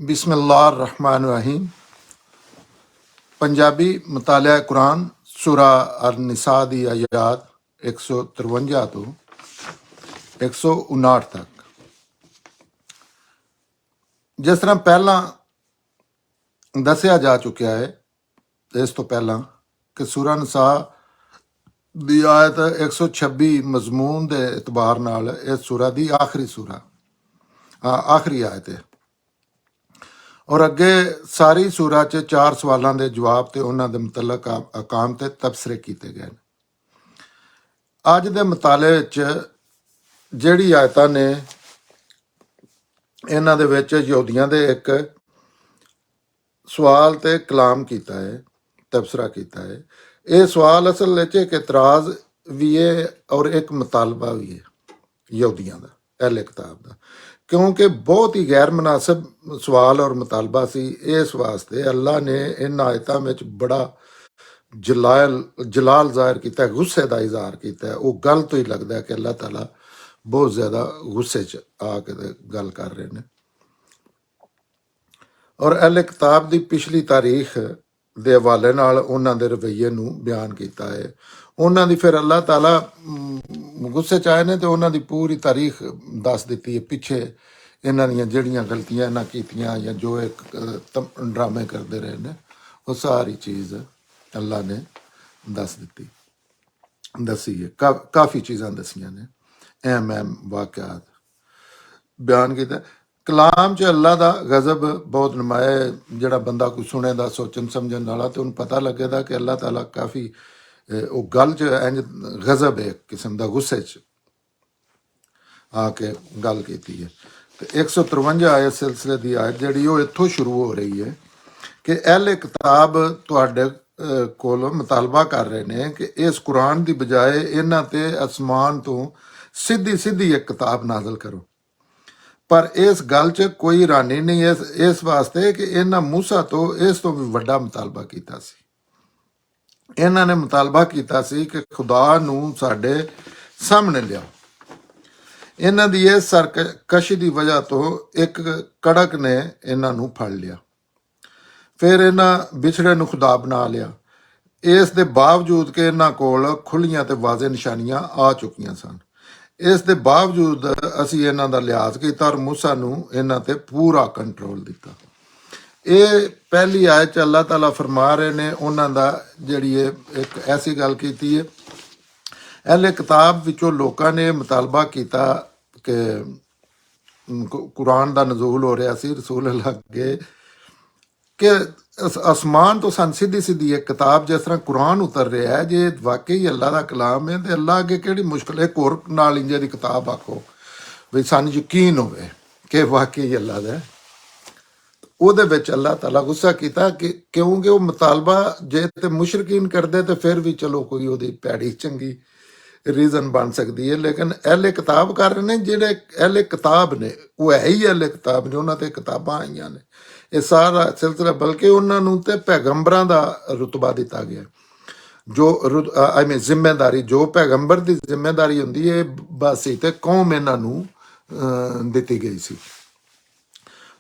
बिस्मिल्लाह रहमान रहीम। पंजाबी मुतालिया कुरान सूरा अन-निसा दी आयत 153 तो 159 तक। जिस तरह पहला दसिया जा चुकिया है इस तो पहला कि सूरा निसा दी आयत 126 मजमून के एतबार नाल इस सूरा दी आखिरी आयत है और अगे सारी सूरा च 4 सवालों के जवाब तो उन्होंने मुतलक अकाम ते तबसरे किए गए। अज के मुताले जिहड़ी आयतां ने इन्हां दे विच यहूदियां दे एक सवाल ते कलाम किया है, तबसरा किया है। ये सवाल असल विच एक इतराज भी है और एक मुतालबा भी है यहूदियां दा, अहले किताब का, क्योंकि बहुत ही गैर मुनासिब सवाल और मुतालबा सी। इस वास्ते अल्लाह ने इन आयतां में बड़ा जलाल जाहिर किया, गुस्से का इजहार किया। वो गल तो ही लगता है कि अल्लाह ताला बहुत ज्यादा गुस्से च आके गल कर रहे हैं। और अहले किताब की पिछली तारीख के हवाले नाल उन्हां दे रवैये नूं बयान किया है। उन्हां दी फिर अल्लाह ताला गुस्से च आए ने तो उन्हां दी पूरी तारीख दस दी है, पिछे इन्हां दियां जिहड़ियां गलतियां इन्हां कीतियां या जो एक ड्रामे करते रहे ने वो सारी चीज़ अल्लाह ने दसी है। काफ़ी चीज़ां दसियां ने, अहम अहम वाक़यात बयान किया। कलाम च अल्लाह का गज़ब बहुत नुमाया है। जिहड़ा बंदा कोई सुने दा सोचन समझन वाला तो उन्हें पता लगेगा कि अल्लाह ताला काफ़ी वो गल च इंज गज़ब है, एक किस्म का गुस्से च आके गल की है। तो 153 आयत सिलसिले की आयत जिहड़ी वो इत्थों शुरू हो रही है कि अहले किताब तुहाडे कोलों मुतालबा कर रहे हैं कि इस कुरान की बजाय इन्हां ते आसमान तो सीधी सीधी एक किताब नाजल करो। पर इस गल च कोई हैरानी नहीं है इस वास्ते कि इन्हां मूसा तो इस तो भी वड्डा मुतालबा किया सी। इन्हां ने मुतालबा किया सी कि खुदा नूं साडे सामने लियाओ। इन्हां दी इस सरकशी की वजह तो एक कड़क ने इन्हां नूं फड़ लिया, फिर इन्हां बिछड़े नूं खुदा बना लिया। इस दे बावजूद कि इन्हां कोल खुलियां ते वाज़े निशानियां आ चुकियां सन, इस दे बावजूद असी इन्हां दा लिहाज किया और मूसा नूं इन्हां ते पूरा कंट्रोल दिता। ये पहली आयत च अल्लाह ताला फरमा रहे ने उन्हां दा जिहड़ी एक ऐसी गल कीती है। अहले किताब विचों लोकां ने मुतालबा किया कि कुरान का नजूल हो रहा सी, रसूल अल्लाह अगे कि आसमान तो सन सीधी सीधी एक किताब जिस तरह कुरान उतर रहा है, जे वाकई अल्लाह का कलाम है तो अल्लाह अगे किहड़ी मुश्किल है। एक होर नाल इंजे दी किताब आखो भी सन यकीन होवे कि वाकई अल्लाह दा, ਉਹਦੇ ਵਿੱਚ अल्लाह ताला गुस्सा किया कि क्योंकि वो मुतालबा जे तो मुशरकीन करते तो फिर भी चलो कोई वो पैड़ी चंगी रीजन बन सकती है, लेकिन अहले किताब कर रहे हैं जिहड़े अहले किताब ने वो है ही अहले किताब ने, उन्होंने किताबां आईयां ने। ये सारा सिलसिला बल्कि उन्होंने तो पैगंबरां दा रुतबा दिता गया, जो आई मीन जिम्मेदारी जो पैगंबर की जिम्मेदारी होंदी है बस ही तो कौम इन्हां नूं दिती गई सी।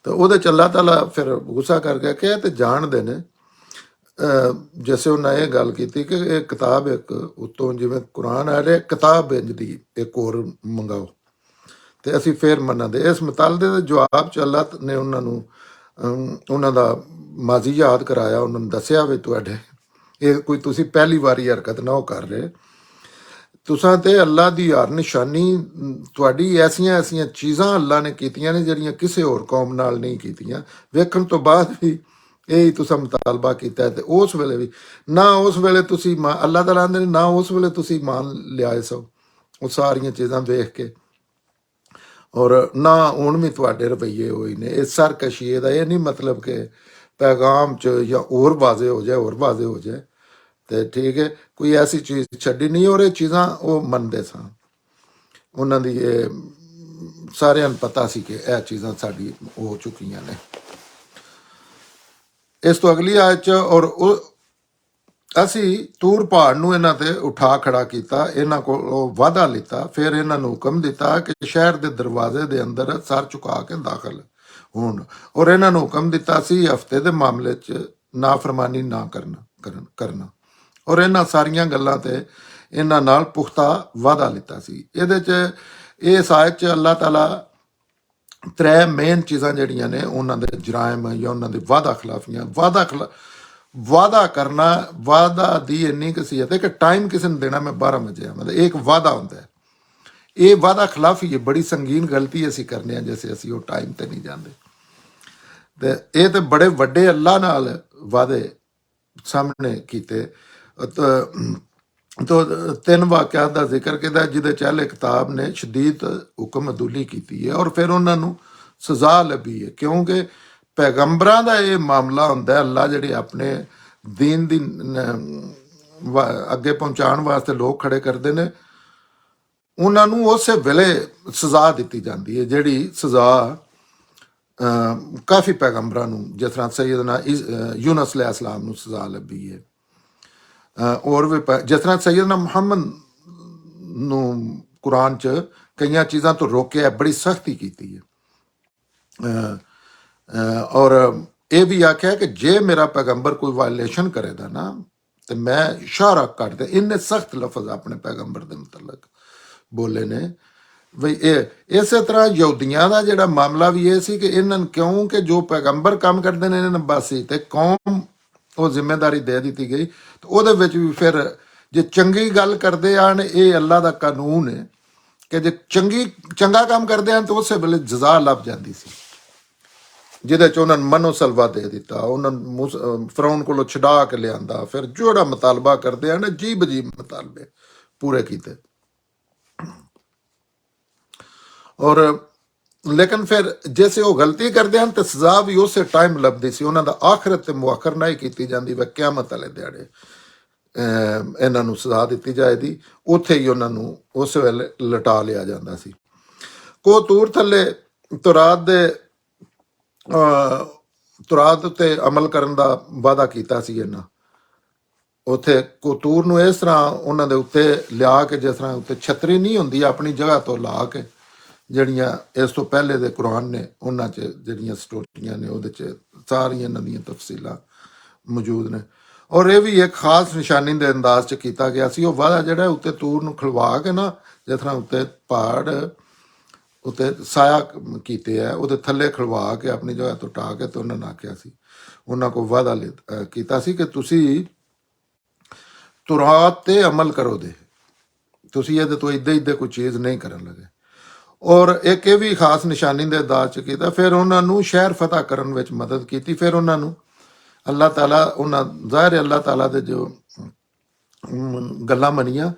तो वो अल्लाह ताला फिर गुस्सा कर गया कि तो जानते ने जैसे उन्हें ये गल की कि एक किताब एक उत्तों जिमें कुरान आ रहा किताब इंज दी एक होर मंगाओ तो असी फिर मनाते। इस मुतालबे के जवाब च अल्लाह ने उन्होंने दा माजी याद कराया, उन्होंने दसिया भी तुहाडे ये कोई तुसी पहली बारी हरकत ना हो कर रहे, तुसां ते अल्लाह की हर निशानी तुहाडी ऐसियां ऐसियां चीज़ां अल्लाह ने कीतियां ने जिहड़ियां किसी होर कौम नाल नहीं कीतियां। वेखण तो बाद भी यही तुसां मुतालबा किया ते उस वेले भी ना उस वेले तुसी अल्लाह ताला आंदे ना उस वेले तुसी मान लियाए सो वो सारियां चीज़ां वेख के, और ना हुण भी तुहाडे रवैये होए ने। इस सरकशी दा ये नहीं मतलब कि पैगाम च या होर वाजे हो जाए होर वाजे हो जाए तो ठीक है, कोई ऐसी चीज़ छड्डी नहीं। और ये चीज़ां वो मनते सन, उन्होंने ये सारियां नूं पता सी कि यह चीज़ां साडी हो चुकियां ने। इस तो अगली आयत च और असी तूर पहाड़ नूं इन्हां ते उठा खड़ा किया, इन्हां कोलों वादा लिता, फिर इन्हां नूं हुक्म दिता कि शहर के दरवाजे के अंदर सर झुका के दाखल ਹੋਣ। ਔਰ ਇਹਨਾਂ ਨੂੰ ਹੁਕਮ ਦਿੱਤਾ ਸੀ ਹਫਤੇ ਦੇ ਮਾਮਲੇ 'ਚ ਨਾਫਰਮਾਨੀ ਨਾ ਕਰਨਾ। ਔਰ ਇਹਨਾਂ ਸਾਰੀਆਂ ਗੱਲਾਂ ਤੇ ਇਹਨਾਂ ਨਾਲ ਪੁਖਤਾ ਵਾਅਦਾ ਲਿੱਤਾ ਸੀ। ਇਹਦੇ 'ਚ ਇਸ ਆਇਤ 'ਚ ਅੱਲਾਹ ਤਾਲਾ ਤਰੇ ਮੇਨ ਚੀਜ਼ਾਂ ਜਿਹੜੀਆਂ ਨੇ ਉਹਨਾਂ ਦੇ ਜਰਾਇਮ ਜਾਂ ਉਹਨਾਂ ਦੇ ਵਾਅਦਾ ਖਿਲਾਫੀਆਂ, ਵਾਅਦਾ ਕਰਨਾ, ਵਾਅਦਾ ਦੀ ਇੰਨੀ ਕਸੀਅਤ ਹੈ ਕਿ ਟਾਈਮ ਕਿਸੇ ਨੂੰ ਦੇਣਾ, ਮੈਂ 12 ਵਜੇ ਮਤਲਬ ਇਹ ਇੱਕ ਵਾਅਦਾ ਹੁੰਦਾ ਹੈ। ਇਹ ਵਾਅਦਾ ਖਿਲਾਫੀ ਹੈ, ਬੜੀ ਸੰਗੀਨ ਗਲਤੀ ਅਸੀਂ ਕਰਨੇ ਆ ਜੈਸੇ ਅਸੀਂ ਉਹ ਟਾਈਮ ਤੇ ਨਹੀਂ ਜਾਂਦੇ। ਤੇ ਇਹ ਤੇ ਬੜੇ ਵੱਡੇ ਅੱਲਾਹ ਨਾਲ ਵਾਅਦੇ ਸਾਹਮਣੇ ਕੀਤੇ। ਤੋ 3 ਵਾਕਿਆਤ ਦਾ ਜ਼ਿਕਰ ਕੀਤਾ ਜਿਹਦੇ ਚ ਅਹਿਲੇ ਕਿਤਾਬ ਨੇ ਸ਼ਦੀਦ ਹੁਕਮ ਅਦੂਲੀ ਕੀਤੀ ਹੈ ਔਰ ਫਿਰ ਉਹਨਾਂ ਨੂੰ ਸਜ਼ਾ ਲੱਭੀ ਹੈ, ਕਿਉਂਕਿ ਪੈਗੰਬਰਾਂ ਦਾ ਇਹ ਮਾਮਲਾ ਹੁੰਦਾ। ਅੱਲਾ ਜਿਹੜੇ ਆਪਣੇ ਦੀਨ ਦੀ ਅੱਗੇ ਪਹੁੰਚਾਉਣ ਵਾਸਤੇ ਲੋਕ ਖੜੇ ਕਰਦੇ ਨੇ, ਉਹਨਾਂ ਨੂੰ ਉਸੇ ਵੇਲੇ ਸਜ਼ਾ ਦਿੱਤੀ ਜਾਂਦੀ ਹੈ, ਜਿਹੜੀ ਸਜ਼ਾ ਕਾਫੀ ਪੈਗੰਬਰਾਂ ਨੂੰ, ਜਿਸ ਤਰ੍ਹਾਂ ਸੈਯਦਨਾ ਯੂਨਸ अलैहिस्सलाम ਨੂੰ ਸਜ਼ਾ ਲੱਭੀ ਹੈ। ਔਰ ਵੀ ਜਿਸ ਤਰ੍ਹਾਂ ਸੈਯਦਨਾ ਮੁਹੰਮਦ ਨੂੰ ਕੁਰਾਨ 'ਚ ਕਈਆਂ ਚੀਜ਼ਾਂ ਤੋਂ ਰੋਕਿਆ, ਬੜੀ ਸਖਤੀ ਕੀਤੀ ਹੈ। ਔਰ ਇਹ ਵੀ ਆਖਿਆ ਕਿ ਜੇ ਮੇਰਾ ਪੈਗੰਬਰ ਕੋਈ ਵਾਇਲੇਸ਼ਨ ਕਰੇਗਾ ਨਾ ਤੇ ਮੈਂ ਇਸ਼ਾਰਾ ਕੱਢ ਦੇ। ਇੰਨੇ ਸਖਤ ਲਫ਼ਜ਼ ਆਪਣੇ ਪੈਗੰਬਰ ਦੇ ਮੁਤਲਕ ਬੋਲੇ ਨੇ। ਬਈ ਇਹ ਇਸੇ ਤਰ੍ਹਾਂ ਯਹੂਦੀਆਂ ਦਾ ਜਿਹੜਾ ਮਾਮਲਾ ਵੀ ਇਹ ਸੀ ਕਿ ਇਹਨਾਂ ਨੂੰ, ਕਿਉਂਕਿ ਜੋ ਪੈਗੰਬਰ ਕੰਮ ਕਰਦੇ ਨੇ ਇਹਨਾਂ ਨੂੰ ਬਸ ਤੇ ਕੌਮ ਉਹ ਜ਼ਿੰਮੇਦਾਰੀ ਦੇ ਦਿੱਤੀ ਗਈ। ਤੇ ਉਹਦੇ ਵਿੱਚ ਵੀ ਫਿਰ ਜੇ ਚੰਗੀ ਗੱਲ ਕਰਦੇ ਆਣ, ਇਹ ਅੱਲਾ ਦਾ ਕਾਨੂੰਨ ਹੈ ਕਿ ਜੇ ਚੰਗਾ ਕੰਮ ਕਰਦੇ ਹਨ ਤਾਂ ਉਸੇ ਵੇਲੇ ਜਜ਼ਾ ਲੱਭ ਜਾਂਦੀ ਸੀ, ਜਿਹਦੇ 'ਚ ਉਹਨਾਂ ਨੂੰ ਮਨੋ ਸਲਵਾ ਦੇ ਦਿੱਤਾ, ਉਹਨਾਂ ਨੂੰ ਫਰਾਉਨ ਕੋਲੋਂ ਛਡਾ ਕੇ ਲਿਆਂਦਾ, ਫਿਰ ਜਿਹੜਾ ਮੁਤਾਲਬਾ ਕਰਦੇ ਹਨ ਅਜੀਬ ਮੁਤਾਲਬੇ ਪੂਰੇ ਕੀਤੇ। ਔਰ ਲੇਕਿਨ ਫਿਰ ਜੈਸੇ ਉਹ ਗਲਤੀ ਕਰਦੇ ਹਨ ਤੇ ਸਜ਼ਾ ਵੀ ਉਸੇ ਟਾਈਮ ਲੱਭਦੀ ਸੀ। ਉਹਨਾਂ ਦਾ ਆਖਰਤ ਤੇ ਮੁਆਖਰ ਨਹੀਂ ਕੀਤੀ ਜਾਂਦੀ, ਵਾ ਕਿਆਮਤ ਵਾਲੇ ਦਿਹਾੜੇ ਇਹਨਾਂ ਨੂੰ ਸਜ਼ਾ ਦਿੱਤੀ ਜਾਏਗੀ, ਉੱਥੇ ਹੀ ਉਹਨਾਂ ਨੂੰ ਉਸ ਵੇਲੇ ਲਟਾ ਲਿਆ ਜਾਂਦਾ ਸੀ। ਤੂਰ ਥੱਲੇ ਤੁਰਾਤ ਉੱਤੇ ਅਮਲ ਕਰਨ ਦਾ ਵਾਅਦਾ ਕੀਤਾ ਸੀ ਇਹਨਾਂ। ਉੱਥੇ ਕੋਤੂਰ ਨੂੰ ਇਸ ਤਰ੍ਹਾਂ ਉਹਨਾਂ ਦੇ ਉੱਤੇ ਲਿਆ ਕੇ, ਜਿਸ ਤਰ੍ਹਾਂ ਉੱਤੇ ਛਤਰੀ ਨਹੀਂ ਹੁੰਦੀ, ਆਪਣੀ ਜਗ੍ਹਾ ਤੋਂ ਲਾ ਕੇ, ਜਿਹੜੀਆਂ ਇਸ ਤੋਂ ਪਹਿਲੇ ਦੇ ਕੁਰਾਨ ਨੇ ਉਹਨਾਂ 'ਚ ਜਿਹੜੀਆਂ ਸਟੋਰੀਆਂ ਨੇ ਉਹਦੇ 'ਚ ਸਾਰੀਆਂ ਇਹਨਾਂ ਦੀਆਂ ਤਫਸੀਲਾਂ ਮੌਜੂਦ ਨੇ। ਔਰ ਇਹ ਵੀ ਇੱਕ ਖਾਸ ਨਿਸ਼ਾਨੀ ਦੇ ਅੰਦਾਜ਼ 'ਚ ਕੀਤਾ ਗਿਆ ਸੀ। ਉਹ ਵਾਅਦਾ ਜਿਹੜਾ ਉੱਤੇ ਤੂਰ ਨੂੰ ਖਲਵਾ ਕੇ ਨਾ, ਜਿਸ ਤਰ੍ਹਾਂ ਉੱਤੇ ਪਹਾੜ ਉੱਤੇ ਸਾਇਆ ਕੀਤੇ ਹੈ, ਉਹਦੇ ਥੱਲੇ ਖਲਵਾ ਕੇ ਆਪਣੀ ਜਗ੍ਹਾ ਤੋਂ ਟਾ ਕੇ ਤੇ ਉਹਨਾਂ ਨੇ ਆਖਿਆ ਸੀ, ਉਹਨਾਂ ਕੋਲ ਵਾਅਦਾ ਕੀਤਾ ਸੀ ਕਿ ਤੁਸੀਂ ਤੁਰਾਤ ਤੇ ਅਮਲ ਕਰੋ ਦੇ, ਤੁਸੀਂ ਇਹਦੇ ਤੋਂ ਇੱਦਾਂ ਕੋਈ ਚੀਜ਼ ਨਹੀਂ ਕਰਨ ਲੱਗੇ। ਔਰ ਇੱਕ ਇਹ ਵੀ ਖਾਸ ਨਿਸ਼ਾਨੀ ਦੇ ਅੰਦਾਜ਼ 'ਚ ਕੀਤਾ। ਫਿਰ ਉਹਨਾਂ ਨੂੰ ਸ਼ਹਿਰ ਫਤਿਹ ਕਰਨ ਵਿੱਚ ਮਦਦ ਕੀਤੀ। ਫਿਰ ਉਹਨਾਂ ਨੂੰ ਅੱਲਾਹ ਤਾਲਾ, ਉਹਨਾਂ ਜ਼ਾਹਿਰ ਅੱਲਾਹ ਤਾਲਾ ਦੇ ਜੋ ਗੱਲਾਂ ਮੰਨੀਆਂ,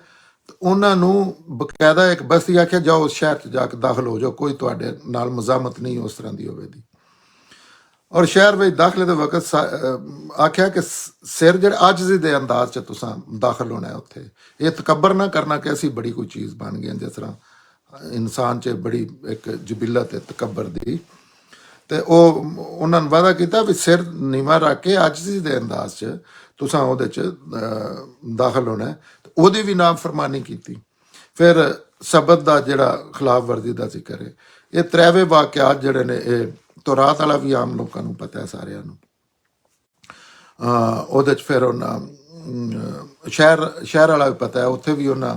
ਉਹਨਾਂ ਨੂੰ ਬਕਾਇਦਾ ਇੱਕ ਬਸਤੀ ਆਖਿਆ ਜਾਓ ਉਸ ਸ਼ਹਿਰ 'ਚ ਜਾ ਕੇ ਦਾਖਲ ਹੋ ਜਾਓ, ਕੋਈ ਤੁਹਾਡੇ ਨਾਲ ਮਜ਼ਾਮਤ ਨਹੀਂ ਉਸ ਤਰ੍ਹਾਂ ਦੀ ਹੋਵੇਗੀ। ਔਰ ਸ਼ਹਿਰ ਵਿੱਚ ਦਾਖਲੇ ਦੇ ਵਕਤ ਆਖਿਆ ਕਿ ਸਿਰ ਜਿਹੜੇ ਆਜਜ਼ੀ ਦੇ ਅੰਦਾਜ਼ 'ਚ ਤੁਸੀਂ ਦਾਖਲ ਹੋਣਾ ਉੱਥੇ, ਇਹ ਤਕੱਬਰ ਨਾ ਕਰਨਾ ਕਿ ਅਸੀਂ ਬੜੀ ਕੋਈ ਚੀਜ਼ ਬਣ ਗਏ, ਜਿਸ ਤਰ੍ਹਾਂ ਇਨਸਾਨ 'ਚ ਬੜੀ ਇੱਕ ਜਬਿਲਤ ਹੈ ਤਕੱਬਰ ਦੀ। ਤੇ ਉਹਨਾਂ ਨੇ ਵਾਅਦਾ ਕੀਤਾ ਵੀ ਸਿਰ ਨੀਵਾਂ ਰੱਖ ਕੇ ਆਜਜ਼ੀ ਦੇ ਅੰਦਾਜ਼ 'ਚ ਤੁਸੀਂ ਉਹਦੇ 'ਚ ਦਾਖਲ ਹੋਣਾ। ਉਹਦੀ ਵੀ ਨਾਫਰਮਾਨੀ ਕੀਤੀ। ਫਿਰ ਸਬਤ ਦਾ ਜਿਹੜਾ ਖਿਲਾਫ ਵਰਜ਼ੀ ਦਾ ਜ਼ਿਕਰ ਹੈ। ਇਹ ਤ੍ਰੈਵੇ ਵਾਕਿਆਤ ਜਿਹੜੇ ਨੇ, ਇਹ ਤੁਰਾਤ ਵਾਲਾ ਵੀ ਆਮ ਲੋਕਾਂ ਨੂੰ ਪਤਾ ਹੈ ਸਾਰਿਆਂ ਨੂੰ। ਉਹਦੇ 'ਚ ਫਿਰ ਉਹਨਾਂ ਸ਼ਹਿਰ ਵਾਲਾ ਵੀ ਪਤਾ ਹੈ, ਉੱਥੇ ਵੀ ਉਹਨਾਂ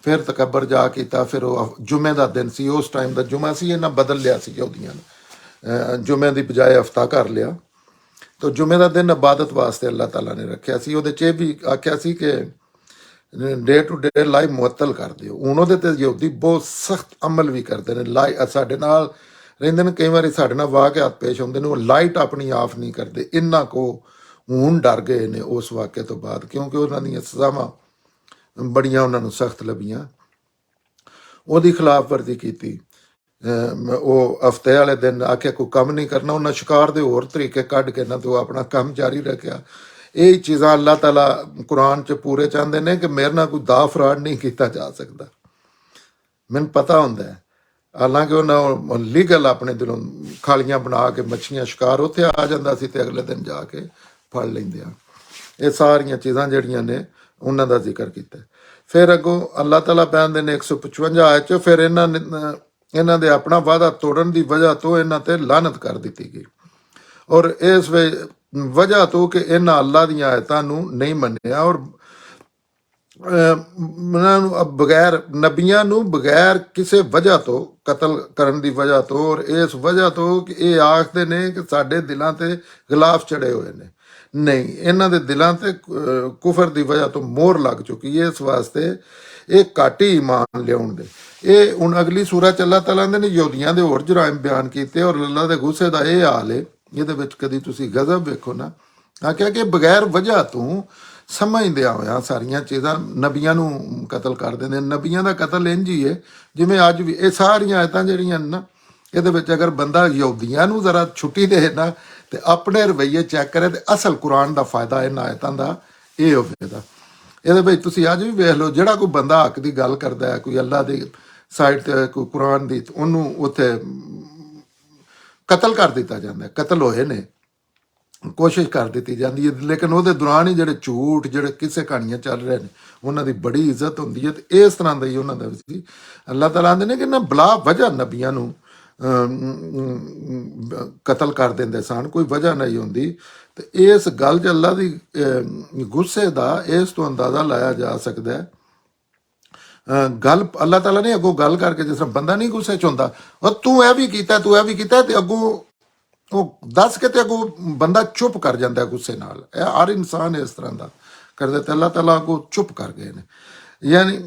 ਫਿਰ ਤਕੱਬਰ ਜਾ ਕੀਤਾ। ਫਿਰ ਉਹ ਜੁਮੇ ਦਾ ਦਿਨ ਸੀ, ਉਸ ਟਾਈਮ ਦਾ ਜੁਮਾ ਸੀ, ਇਹਨਾਂ ਬਦਲ ਲਿਆ ਸੀ ਯਹੂਦੀਆਂ ਨੇ, ਜੁਮੇ ਦੀ ਬਜਾਏ ਹਫਤਾ ਕਰ ਲਿਆ। ਤਾਂ ਜੁਮੇ ਦਾ ਦਿਨ ਇਬਾਦਤ ਵਾਸਤੇ ਅੱਲਾਹ ਤਾਲਾ ਨੇ ਰੱਖਿਆ ਸੀ। ਉਹਦੇ 'ਚ ਇਹ ਵੀ ਆਖਿਆ ਸੀ ਕਿ ਡੇ ਟੂ ਡੇ ਲਾਈਫ ਮੁਅੱਤਲ ਕਰ ਦਿਓ। ਹੁਣ ਉਹਦੇ 'ਤੇ ਯਹੂਦੀ ਬਹੁਤ ਸਖਤ ਅਮਲ ਵੀ ਕਰਦੇ ਨੇ। ਸਾਡੇ ਨਾਲ ਰਹਿੰਦੇ ਨੇ, ਕਈ ਵਾਰੀ ਸਾਡੇ ਨਾਲ ਵਾਕਿਆਤ ਪੇਸ਼ ਹੁੰਦੇ ਨੇ, ਉਹ ਲਾਈਟ ਆਪਣੀ ਆਫ ਨਹੀਂ ਕਰਦੇ। ਇੰਨਾ ਕੋ ਹੁਣ ਡਰ ਗਏ ਨੇ ਉਸ ਵਾਕਿਆ ਤੋਂ ਬਾਅਦ, ਕਿਉਂਕਿ ਉਹਨਾਂ ਦੀਆਂ ਸਜ਼ਾਵਾਂ ਬੜੀਆਂ ਉਹਨਾਂ ਨੂੰ ਸਖਤ ਲੱਭੀਆਂ। ਉਹਦੀ ਖਿਲਾਫ ਵਰਜ਼ੀ ਕੀਤੀ। ਉਹ ਹਫਤੇ ਵਾਲੇ ਦਿਨ ਆਖਿਆ ਕੋਈ ਕੰਮ ਨਹੀਂ ਕਰਨਾ, ਉਹਨਾਂ ਸ਼ਿਕਾਰ ਦੇ ਹੋਰ ਤਰੀਕੇ ਕੱਢ ਕੇ ਨਾ ਤੋਂ ਆਪਣਾ ਕੰਮ ਜਾਰੀ ਰੱਖਿਆ। ਇਹ ਚੀਜ਼ਾਂ ਅੱਲਾਹ ਤਾਲਾ ਕੁਰਾਨ 'ਚ ਪੂਰੇ ਚਾਹੁੰਦੇ ਨੇ ਕਿ ਮੇਰੇ ਨਾਲ ਕੋਈ ਦਾ ਫਰਾਡ ਨਹੀਂ ਕੀਤਾ ਜਾ ਸਕਦਾ। ਮੈਨੂੰ ਪਤਾ ਹੁੰਦਾ ਹੈ, ਹਾਲਾਂਕਿ ਉਹਨਾਂ ਲੀਗਲ ਆਪਣੇ ਦਿਲੋਂ ਖਾਲੀਆਂ ਬਣਾ ਕੇ ਮੱਛੀਆਂ ਸ਼ਿਕਾਰ ਉੱਥੇ ਆ ਜਾਂਦਾ ਸੀ ਤੇ ਅਗਲੇ ਦਿਨ ਜਾ ਕੇ ਫੜ ਲੈਂਦੇ ਆ। ਇਹ ਸਾਰੀਆਂ ਚੀਜ਼ਾਂ ਜਿਹੜੀਆਂ ਨੇ ਉਹਨਾਂ ਦਾ ਜ਼ਿਕਰ ਕੀਤਾ। ਫਿਰ ਅੱਗੋਂ ਅੱਲਾਹ ਤਾਲਾ ਕਹਿੰਦੇ ਨੇ 155 ਆਇਤ 'ਚ, ਫਿਰ ਇਹਨਾਂ ਨੇ ਇਹਨਾਂ ਦੇ ਆਪਣਾ ਵਾਅਦਾ ਤੋੜਨ ਦੀ ਵਜ੍ਹਾ ਤੋਂ ਇਹਨਾਂ ਤੇ ਲਾਨਤ ਕਰ ਦਿੱਤੀ ਗਈ। ਔਰ ਇਸ ਵਜ੍ਹਾ ਤੋਂ ਕਿ ਇਹਨਾਂ ਅੱਲਾ ਦੀਆਂ ਆਇਤਾਂ ਨੂੰ ਨਹੀਂ ਮੰਨਿਆ, ਔਰ ਉਹਨਾਂ ਨੂੰ ਬਗੈਰ ਨਬੀਆਂ ਨੂੰ ਬਗੈਰ ਕਿਸੇ ਵਜ੍ਹਾ ਤੋਂ ਕਤਲ ਕਰਨ ਦੀ ਵਜ੍ਹਾ ਤੋਂ, ਔਰ ਇਸ ਵਜ੍ਹਾ ਤੋਂ ਕਿ ਇਹ ਆਖਦੇ ਨੇ ਕਿ ਸਾਡੇ ਦਿਲਾਂ ਤੇ ਗਿਲਾਫ ਚੜੇ ਹੋਏ ਨੇ। ਨਹੀਂ, ਇਹਨਾਂ ਦੇ ਦਿਲਾਂ ਤੇ ਕੁਫਰ ਦੀ ਵਜ੍ਹਾ ਤੋਂ ਮੋਹਰ ਲੱਗ ਚੁੱਕੀ ਹੈ। ਇਸ ਵਾਸਤੇ ਇਹ ਘੱਟ ਹੀ ਈਮਾਨ ਲਿਆਉਣਗੇ। ਇਹ ਹੁਣ ਅਗਲੀ ਸੂਰਾ 'ਚ ਅੱਲਾਹ ਤਾਲਾ ਨੇ ਯਹੂਦੀਆਂ ਦੇ ਹੋਰ ਜਰਾਇਮ ਬਿਆਨ ਕੀਤੇ, ਔਰ ਅੱਲਾਹ ਦੇ ਗੁੱਸੇ ਦਾ ਇਹ ਹਾਲ ਹੈ। ਇਹਦੇ ਵਿੱਚ ਕਦੀ ਤੁਸੀਂ ਗਜ਼ਬ ਵੇਖੋ ਨਾ, ਆਖਿਆ ਕਿ ਬਗੈਰ ਵਜ੍ਹਾ ਤੋਂ ਸਮਝਦਿਆਂ ਹੋਇਆ ਸਾਰੀਆਂ ਚੀਜ਼ਾਂ ਨਬੀਆਂ ਨੂੰ ਕਤਲ ਕਰ ਦਿੰਦੇ। ਨਬੀਆਂ ਦਾ ਕਤਲ ਇੰਝ ਹੀ ਹੈ ਜਿਵੇਂ ਅੱਜ ਵੀ ਇਹ ਸਾਰੀਆਂ ਆਇਤਾਂ ਜਿਹੜੀਆਂ ਨਾ, ਇਹਦੇ ਵਿੱਚ ਅਗਰ ਬੰਦਾ ਯਹੂਦੀਆਂ ਨੂੰ ਜ਼ਰਾ ਛੁੱਟੀ ਦੇ ਨਾ ਤੇ ਆਪਣੇ ਰਵੱਈਏ ਚੈੱਕ ਕਰੇ ਤੇ ਅਸਲ ਕੁਰਾਨ ਦਾ ਫਾਇਦਾ ਇਹਨਾਂ ਆਇਤਾਂ ਦਾ ਇਹ ਹੋਵੇਗਾ। ਇਹਦੇ ਵਿੱਚ ਤੁਸੀਂ ਅੱਜ ਵੀ ਵੇਖ ਲਓ, ਜਿਹੜਾ ਕੋਈ ਬੰਦਾ ਹੱਕ ਦੀ ਗੱਲ ਕਰਦਾ ਹੈ, ਕੋਈ ਅੱਲਾ ਦੀ ਸਾਈਡ ਤੇ ਕੋਈ ਕੁਰਾਨ ਦੀ, ਉਹਨੂੰ ਉੱਥੇ ਕਤਲ ਕਰ ਦਿੱਤਾ ਜਾਂਦਾ। ਕਤਲ ਹੋਏ ਨੇ, ਕੋਸ਼ਿਸ਼ ਕਰ ਦਿੱਤੀ ਜਾਂਦੀ ਹੈ, ਲੇਕਿਨ ਉਹਦੇ ਦੌਰਾਨ ਹੀ ਜਿਹੜੇ ਝੂਠ, ਜਿਹੜੇ ਕਿਸੇ ਕਹਾਣੀਆਂ ਚੱਲ ਰਹੇ ਨੇ, ਉਹਨਾਂ ਦੀ ਬੜੀ ਇੱਜ਼ਤ ਹੁੰਦੀ ਹੈ। ਤੇ ਇਸ ਤਰ੍ਹਾਂ ਦਾ ਹੀ ਉਹਨਾਂ ਦਾ ਵੀ ਸੀ। ਅੱਲਾਹ ਤਾਲਾ ਆਂਦੇ ਨੇ ਕਿ ਨਾ ਬਲਾ ਵਜ੍ਹਾ ਨਬੀਆਂ ਨੂੰ ਕਤਲ ਕਰ ਦਿੰਦੇ ਸਨ, ਕੋਈ ਵਜ੍ਹਾ ਨਹੀਂ ਹੁੰਦੀ। ਤੇ ਇਸ ਗੱਲ 'ਚ ਅੱਲਾ ਦੀ ਗੁੱਸੇ ਦਾ ਇਸ ਤੋਂ ਅੰਦਾਜ਼ਾ ਲਾਇਆ ਜਾ ਸਕਦਾ ਹੈ। ਗੱਲ ਅੱਲਾਹ ਤਾਲਾ ਨੇ ਅੱਗੋਂ ਗੱਲ ਕਰਕੇ, ਜਿਸ ਤਰ੍ਹਾਂ ਬੰਦਾ ਨਹੀਂ ਗੁੱਸੇ 'ਚ ਹੁੰਦਾ, ਉਹ ਤੂੰ ਇਹ ਵੀ ਕੀਤਾ, ਤੂੰ ਇਹ ਵੀ ਕੀਤਾ, ਤੇ ਅੱਗੋਂ ਉਹ ਦੱਸ ਕੇ ਤੇ ਅੱਗੋਂ ਬੰਦਾ ਚੁੱਪ ਕਰ ਜਾਂਦਾ ਗੁੱਸੇ ਨਾਲ। ਇਹ ਹਰ ਇਨਸਾਨ ਇਸ ਤਰ੍ਹਾਂ ਦਾ ਕਰਦੇ, ਤੇ ਅੱਲਾਹ ਤਾਲਾ ਅੱਗੋਂ ਚੁੱਪ ਕਰ ਗਏ ਨੇ। ਯਾਨੀ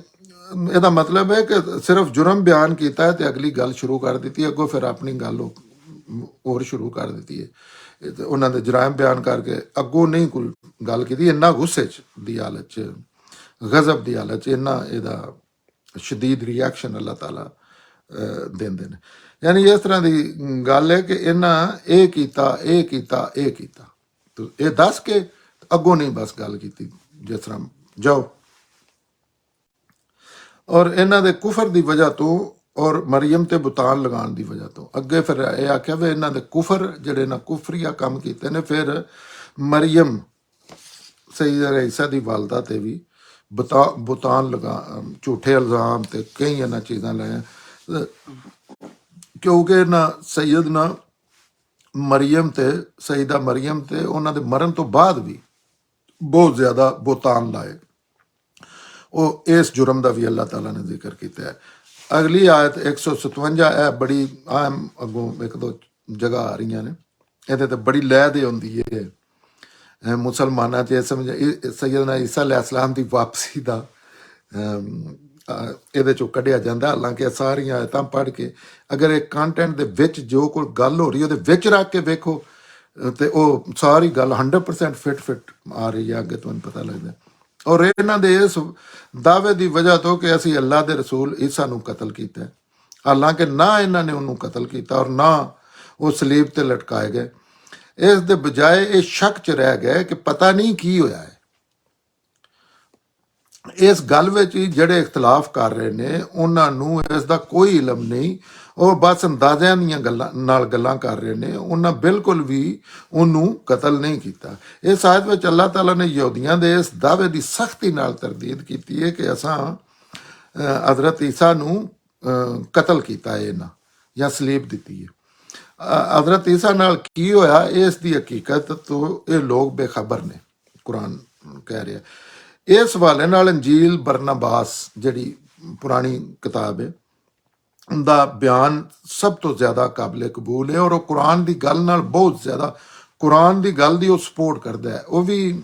ਇਹਦਾ ਮਤਲਬ ਹੈ ਕਿ ਸਿਰਫ ਜੁਰਮ ਬਿਆਨ ਕੀਤਾ ਹੈ ਤੇ ਅਗਲੀ ਗੱਲ ਸ਼ੁਰੂ ਕਰ ਦਿੱਤੀ, ਅੱਗੋਂ ਫਿਰ ਆਪਣੀ ਗੱਲ ਹੋਰ ਸ਼ੁਰੂ ਕਰ ਦਿੱਤੀ ਹੈ। ਤੇ ਉਹਨਾਂ ਦੇ ਜਰਾਇਮ ਬਿਆਨ ਕਰਕੇ ਅੱਗੋਂ ਨਹੀਂ ਕੋਈ ਗੱਲ ਕੀਤੀ। ਇੰਨਾ ਗੁੱਸੇ 'ਚ ਦੀ ਹਾਲਤ 'ਚ, ਗਜ਼ਬ ਦੀ ਹਾਲਤ 'ਚ, ਇੰਨਾ ਇਹਦਾ ਸ਼ਦੀਦ ਰਿਐਕਸ਼ਨ ਅੱਲਾਹ ਤਾਲਾ ਦਿੰਦੇ ਨੇ। ਯਾਨੀ ਇਸ ਤਰ੍ਹਾਂ ਦੀ ਗੱਲ ਹੈ ਕਿ ਇਹਨਾਂ ਇਹ ਕੀਤਾ, ਇਹ ਕੀਤਾ, ਇਹ ਕੀਤਾ, ਇਹ ਦੱਸ ਕੇ ਅੱਗੋਂ ਨਹੀਂ ਬਸ ਗੱਲ ਕੀਤੀ, ਜਿਸ ਤਰ੍ਹਾਂ ਜਾਓ। ਔਰ ਇਹਨਾਂ ਦੇ ਕੁਫਰ ਦੀ ਵਜ੍ਹਾ ਤੋਂ, ਔਰ ਮਰੀਮ ਤੇ ਬੁਤਾਨ ਲਗਾਉਣ ਦੀ ਵਜ੍ਹਾ ਤੋਂ, ਅੱਗੇ ਫਿਰ ਇਹ ਆਖਿਆ ਵੀ ਇਹਨਾਂ ਦੇ ਕੁਫਰ, ਜਿਹੜੇ ਨਾ ਕੁਫਰੀਆ ਕੰਮ ਕੀਤੇ ਨੇ, ਫਿਰ ਮਰੀਮ ਸੈਯਦਾ ਈਸਾ ਦੀ ਵਾਲਦਾ ਤੇ ਵੀ ਬੁਤਾਨ ਲਗਾ, ਝੂਠੇ ਇਲਜ਼ਾਮ ਤੇ ਕਈ ਇਹਨਾਂ ਚੀਜ਼ਾਂ ਲਾਇਆ। ਕਿਉਂਕਿ ਇਹਨਾਂ ਸੈਯਦਨਾ ਮਰੀਮ ਤੇ, ਸੈਯਦਾ ਮਰੀਮ ਤੇ ਉਹਨਾਂ ਦੇ ਮਰਨ ਤੋਂ ਬਾਅਦ ਵੀ ਬਹੁਤ ਜ਼ਿਆਦਾ ਬੁਤਾਨ ਲਾਏ। ਉਹ ਇਸ ਜੁਰਮ ਦਾ ਵੀ ਅੱਲਾਹ ਤਾਲਾ ਨੇ ਜ਼ਿਕਰ ਕੀਤਾ ਹੈ। ਅਗਲੀ ਆਇਤ 157, ਇਹ ਬੜੀ ਆਮ ਅੱਗੋਂ ਇੱਕ ਦੋ ਜਗ੍ਹਾ ਆ ਰਹੀਆਂ ਨੇ, ਇਹਦੇ ਤੇ ਬੜੀ ਲਹਿਦੇ ਹੁੰਦੀ ਹੈ ਮੁਸਲਮਾਨਾਂ 'ਚ। ਇਹ ਸਮਝ ਸੈਯਦਨਾ ਈਸਾ अलैहिस्सलाम ਦੀ ਵਾਪਸੀ ਦਾ ਇਹਦੇ 'ਚੋਂ ਕੱਢਿਆ ਜਾਂਦਾ। ਹਾਲਾਂਕਿ ਸਾਰੀਆਂ ਆਇਤਾਂ ਪੜ੍ਹ ਕੇ ਅਗਰ ਇਹ ਕੰਟੈਂਟ ਦੇ ਵਿੱਚ ਜੋ ਕੋਈ ਗੱਲ ਹੋ ਰਹੀ ਉਹਦੇ ਵਿੱਚ ਰੱਖ ਕੇ ਵੇਖੋ ਤੇ ਉਹ ਸਾਰੀ ਗੱਲ 100% ਫਿਟ ਆ ਰਹੀ ਹੈ, ਅੱਗੇ ਤੁਹਾਨੂੰ ਪਤਾ ਲੱਗਦਾ। ਔਰ ਇਹਨਾਂ ਦੇ ਇਸ ਦਾਅਵੇ ਦੀ ਵਜ੍ਹਾ ਤੋਂ ਕਿ ਅਸੀਂ ਅੱਲਾਹ ਦੇ ਰਸੂਲ ਈਸਾ ਨੂੰ ਕਤਲ ਕੀਤਾ, ਹਾਲਾਂਕਿ ਨਾ ਇਹਨਾਂ ਨੇ ਉਹਨੂੰ ਕਤਲ ਕੀਤਾ ਔਰ ਨਾ ਉਹ ਸਲੀਬ ਤੇ ਲਟਕਾਏ ਗਏ। ਇਸ ਦੇ ਬਜਾਏ ਇਹ ਸ਼ੱਕ 'ਚ ਰਹਿ ਗਏ ਕਿ ਪਤਾ ਨਹੀਂ ਕੀ ਹੋਇਆ ਹੈ। ਇਸ ਗੱਲ ਵਿੱਚ ਹੀ ਜਿਹੜੇ ਇਖਤਲਾਫ ਕਰ ਰਹੇ ਨੇ ਉਹਨਾਂ ਨੂੰ ਇਸ ਦਾ ਕੋਈ ਇਲਮ ਨਹੀਂ, ਉਹ ਬਸ ਅੰਦਾਜ਼ਿਆਂ ਦੀਆਂ ਗੱਲਾਂ ਕਰ ਰਹੇ ਨੇ। ਉਹਨਾਂ ਬਿਲਕੁਲ ਵੀ ਉਹਨੂੰ ਕਤਲ ਨਹੀਂ ਕੀਤਾ। ਇਸ ਆਇਤ ਵਿੱਚ ਅੱਲਾਹ ਤਾਲਾ ਨੇ ਯਹੂਦੀਆਂ ਦੇ ਇਸ ਦਾਅਵੇ ਦੀ ਸਖਤੀ ਨਾਲ ਤਰਦੀਦ ਕੀਤੀ ਹੈ ਕਿ ਅਸਾਂ ਹਜ਼ਰਤ ਈਸਾ ਨੂੰ ਕਤਲ ਕੀਤਾ ਹੈ ਇਹਨਾਂ, ਜਾਂ ਸਲੀਬ ਦਿੱਤੀ ਹੈ। ਹਜ਼ਰਤ ਈਸਾ ਨਾਲ ਕੀ ਹੋਇਆ ਇਸ ਦੀ ਹਕੀਕਤ ਤੋਂ ਇਹ ਲੋਕ ਬੇਖਬਰ ਨੇ, ਕੁਰਾਨ ਕਹਿ ਰਿਹਾ। ਇਸ ਹਵਾਲੇ ਨਾਲ ਅੰਜੀਲ ਬਰਨਬਾਸ, ਜਿਹੜੀ ਪੁਰਾਣੀ ਕਿਤਾਬ ਹੈ, ਦਾ ਬਿਆਨ ਸਭ ਤੋਂ ਜ਼ਿਆਦਾ ਕਾਬਿਲ ਕਬੂਲ ਹੈ, ਔਰ ਉਹ ਕੁਰਾਨ ਦੀ ਗੱਲ ਨਾਲ ਬਹੁਤ ਜ਼ਿਆਦਾ, ਕੁਰਾਨ ਦੀ ਗੱਲ ਦੀ ਉਹ ਸਪੋਰਟ ਕਰਦਾ ਹੈ। ਉਹ ਵੀ